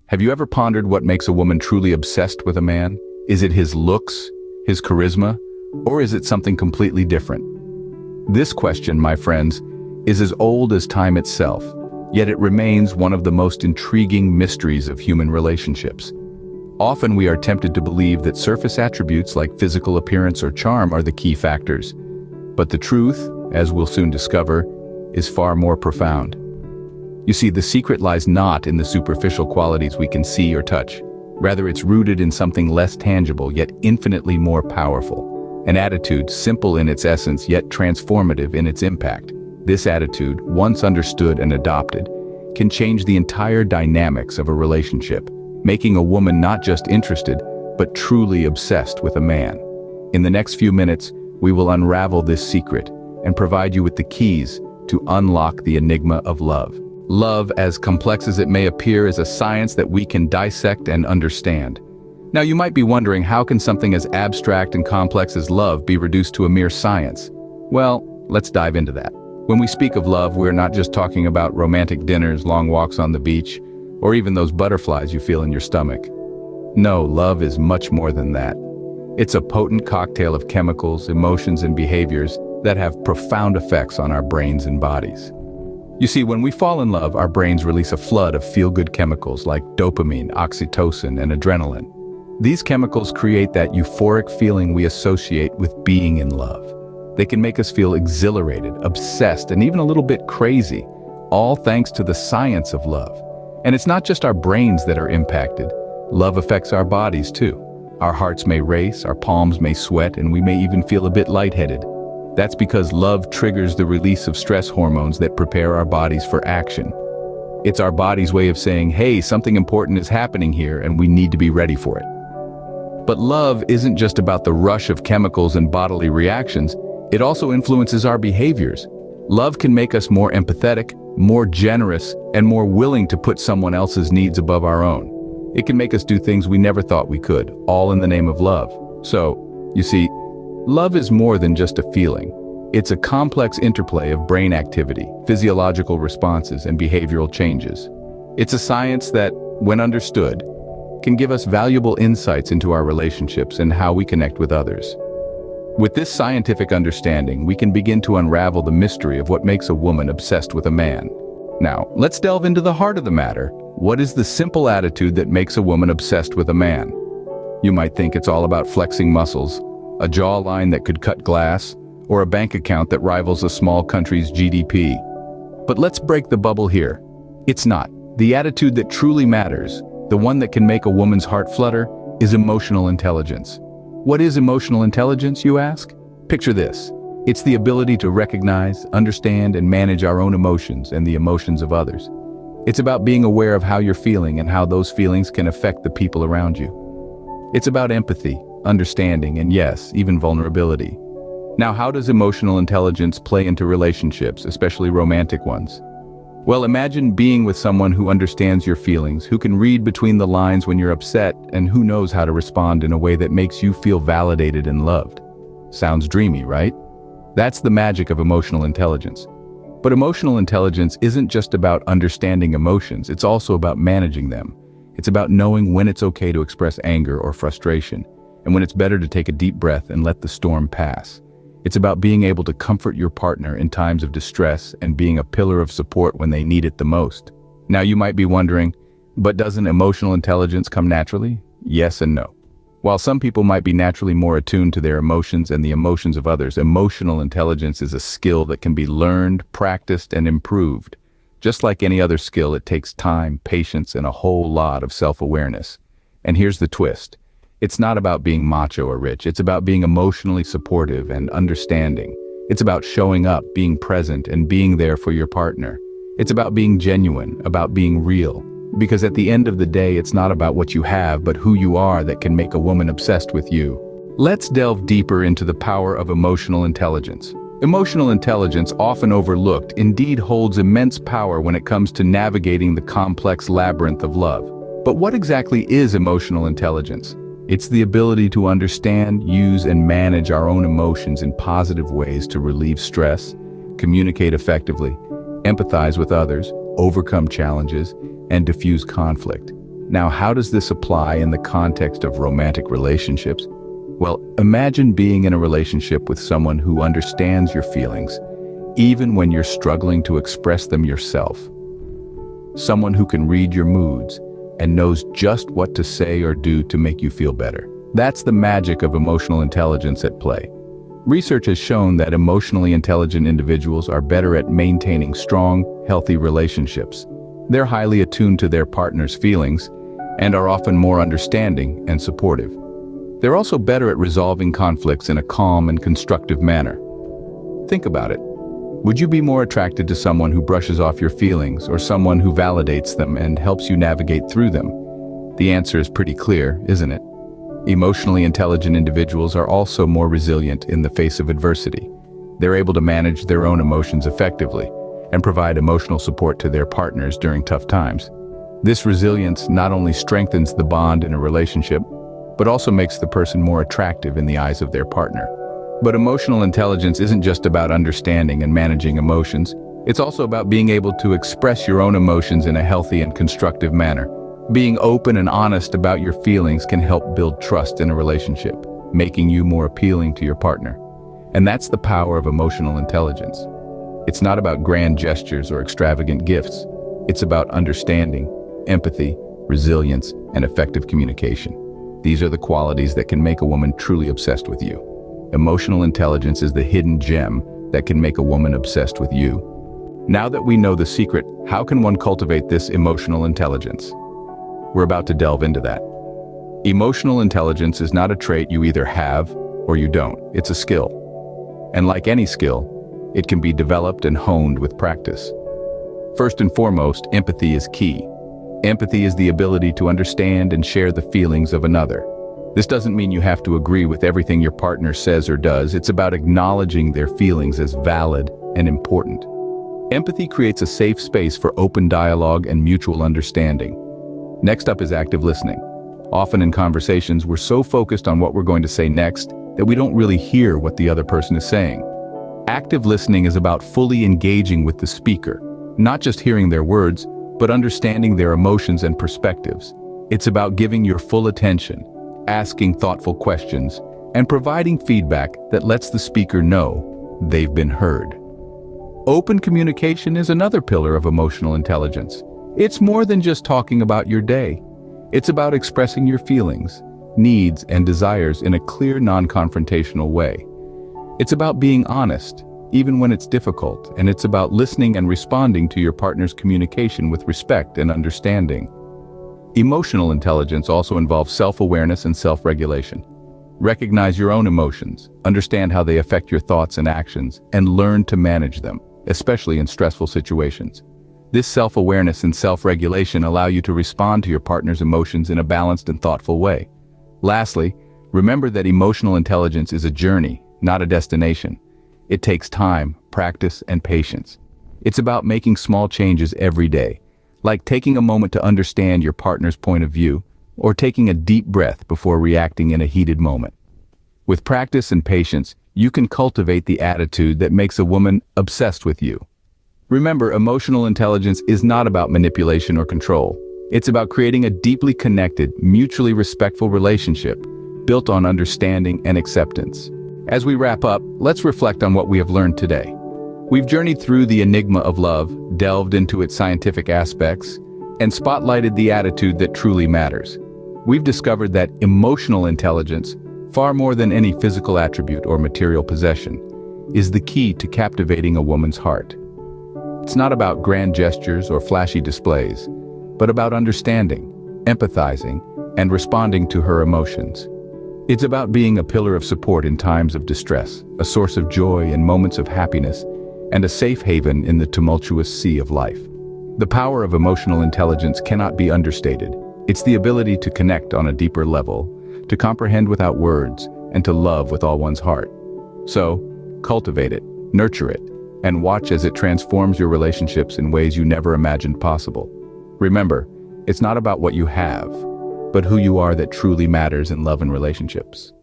Have you ever pondered what makes a woman truly obsessed with a man? Is it his looks, his charisma, or is it something completely different? This question, my friends, is as old as time itself, yet it remains one of the most intriguing mysteries of human relationships. Often we are tempted to believe that surface attributes like physical appearance or charm are the key factors. But the truth, as we'll soon discover, is far more profound. You see, the secret lies not in the superficial qualities we can see or touch. Rather, it's rooted in something less tangible, yet infinitely more powerful. An attitude simple in its essence, yet transformative in its impact. This attitude, once understood and adopted, can change the entire dynamics of a relationship, making a woman not just interested, but truly obsessed with a man. In the next few minutes, we will unravel this secret and provide you with the keys to unlock the enigma of love. Love, as complex as it may appear, is a science that we can dissect and understand. Now, you might be wondering, how can something as abstract and complex as love be reduced to a mere science? Well, let's dive into that. When we speak of love, we're not just talking about romantic dinners, long walks on the beach, or even those butterflies you feel in your stomach. No, love is much more than that. It's a potent cocktail of chemicals, emotions, and behaviors that have profound effects on our brains and bodies. You see, when we fall in love, our brains release a flood of feel-good chemicals like dopamine, oxytocin, and adrenaline. These chemicals create that euphoric feeling we associate with being in love. They can make us feel exhilarated, obsessed, and even a little bit crazy, all thanks to the science of love. And it's not just our brains that are impacted. Love affects our bodies too. Our hearts may race, our palms may sweat, and we may even feel a bit lightheaded. That's because love triggers the release of stress hormones that prepare our bodies for action. It's our body's way of saying, hey, something important is happening here and we need to be ready for it. But love isn't just about the rush of chemicals and bodily reactions, it also influences our behaviors. Love can make us more empathetic, more generous, and more willing to put someone else's needs above our own. It can make us do things we never thought we could, all in the name of love. So, you see, love is more than just a feeling. It's a complex interplay of brain activity, physiological responses, and behavioral changes. It's a science that, when understood, can give us valuable insights into our relationships and how we connect with others. With this scientific understanding, we can begin to unravel the mystery of what makes a woman obsessed with a man. Now, let's delve into the heart of the matter. What is the simple attitude that makes a woman obsessed with a man? You might think it's all about flexing muscles, a jawline that could cut glass, or a bank account that rivals a small country's GDP. But let's break the bubble here. It's not. The attitude that truly matters, the one that can make a woman's heart flutter, is emotional intelligence. What is emotional intelligence, you ask? Picture this. It's the ability to recognize, understand, and manage our own emotions and the emotions of others. It's about being aware of how you're feeling and how those feelings can affect the people around you. It's about empathy, understanding, and yes, even vulnerability. Now, how does emotional intelligence play into relationships, especially romantic ones? Well, imagine being with someone who understands your feelings, who can read between the lines when you're upset, and who knows how to respond in a way that makes you feel validated and loved. Sounds dreamy, right? That's the magic of emotional intelligence. But emotional intelligence isn't just about understanding emotions, it's also about managing them. It's about knowing when it's okay to express anger or frustration, and when it's better to take a deep breath and let the storm pass. It's about being able to comfort your partner in times of distress and being a pillar of support when they need it the most. Now, you might be wondering, but doesn't emotional intelligence come naturally? Yes and no. While some people might be naturally more attuned to their emotions and the emotions of others, emotional intelligence is a skill that can be learned, practiced, and improved. Just like any other skill, it takes time, patience, and a whole lot of self-awareness. And here's the twist. It's not about being macho or rich. It's about being emotionally supportive and understanding. It's about showing up, being present, and being there for your partner. It's about being genuine, about being real. Because at the end of the day, it's not about what you have, but who you are that can make a woman obsessed with you. Let's delve deeper into the power of emotional intelligence. Emotional intelligence, often overlooked, indeed holds immense power when it comes to navigating the complex labyrinth of love. But what exactly is emotional intelligence? It's the ability to understand, use, and manage our own emotions in positive ways to relieve stress, communicate effectively, empathize with others, overcome challenges, and diffuse conflict. Now, how does this apply in the context of romantic relationships? Well, imagine being in a relationship with someone who understands your feelings, even when you're struggling to express them yourself. Someone who can read your moods and knows just what to say or do to make you feel better. That's the magic of emotional intelligence at play. Research has shown that emotionally intelligent individuals are better at maintaining strong, healthy relationships. They're highly attuned to their partner's feelings and are often more understanding and supportive. They're also better at resolving conflicts in a calm and constructive manner. Think about it. Would you be more attracted to someone who brushes off your feelings or someone who validates them and helps you navigate through them? The answer is pretty clear, isn't it? Emotionally intelligent individuals are also more resilient in the face of adversity. They're able to manage their own emotions effectively and provide emotional support to their partners during tough times. This resilience not only strengthens the bond in a relationship, but also makes the person more attractive in the eyes of their partner. But emotional intelligence isn't just about understanding and managing emotions. It's also about being able to express your own emotions in a healthy and constructive manner. Being open and honest about your feelings can help build trust in a relationship, making you more appealing to your partner. And that's the power of emotional intelligence. It's not about grand gestures or extravagant gifts. It's about understanding, empathy, resilience, and effective communication. These are the qualities that can make a woman truly obsessed with you. Emotional intelligence is the hidden gem that can make a woman obsessed with you. Now that we know the secret, how can one cultivate this emotional intelligence? We're about to delve into that. Emotional intelligence is not a trait you either have or you don't. It's a skill. And like any skill, it can be developed and honed with practice. First and foremost, empathy is key. Empathy is the ability to understand and share the feelings of another. This doesn't mean you have to agree with everything your partner says or does. It's about acknowledging their feelings as valid and important. Empathy creates a safe space for open dialogue and mutual understanding. Next up is active listening. Often in conversations, we're so focused on what we're going to say next that we don't really hear what the other person is saying. Active listening is about fully engaging with the speaker, not just hearing their words, but understanding their emotions and perspectives. It's about giving your full attention, asking thoughtful questions, and providing feedback that lets the speaker know they've been heard. Open communication is another pillar of emotional intelligence. It's more than just talking about your day. It's about expressing your feelings, needs, and desires in a clear, non-confrontational way. It's about being honest, even when it's difficult, and it's about listening and responding to your partner's communication with respect and understanding. Emotional intelligence also involves self-awareness and self-regulation. Recognize your own emotions, understand how they affect your thoughts and actions, and learn to manage them, especially in stressful situations. This self-awareness and self-regulation allow you to respond to your partner's emotions in a balanced and thoughtful way. Lastly, remember that emotional intelligence is a journey, not a destination. It takes time, practice, and patience. It's about making small changes every day, like taking a moment to understand your partner's point of view, or taking a deep breath before reacting in a heated moment. With practice and patience, you can cultivate the attitude that makes a woman obsessed with you. Remember, emotional intelligence is not about manipulation or control. It's about creating a deeply connected, mutually respectful relationship built on understanding and acceptance. As we wrap up, let's reflect on what we have learned today. We've journeyed through the enigma of love, delved into its scientific aspects, and spotlighted the attitude that truly matters. We've discovered that emotional intelligence, far more than any physical attribute or material possession, is the key to captivating a woman's heart. It's not about grand gestures or flashy displays, but about understanding, empathizing, and responding to her emotions. It's about being a pillar of support in times of distress, a source of joy in moments of happiness, and a safe haven in the tumultuous sea of life. The power of emotional intelligence cannot be understated. It's the ability to connect on a deeper level, to comprehend without words, and to love with all one's heart. So, cultivate it, nurture it, and watch as it transforms your relationships in ways you never imagined possible. Remember, it's not about what you have, but who you are that truly matters in love and relationships.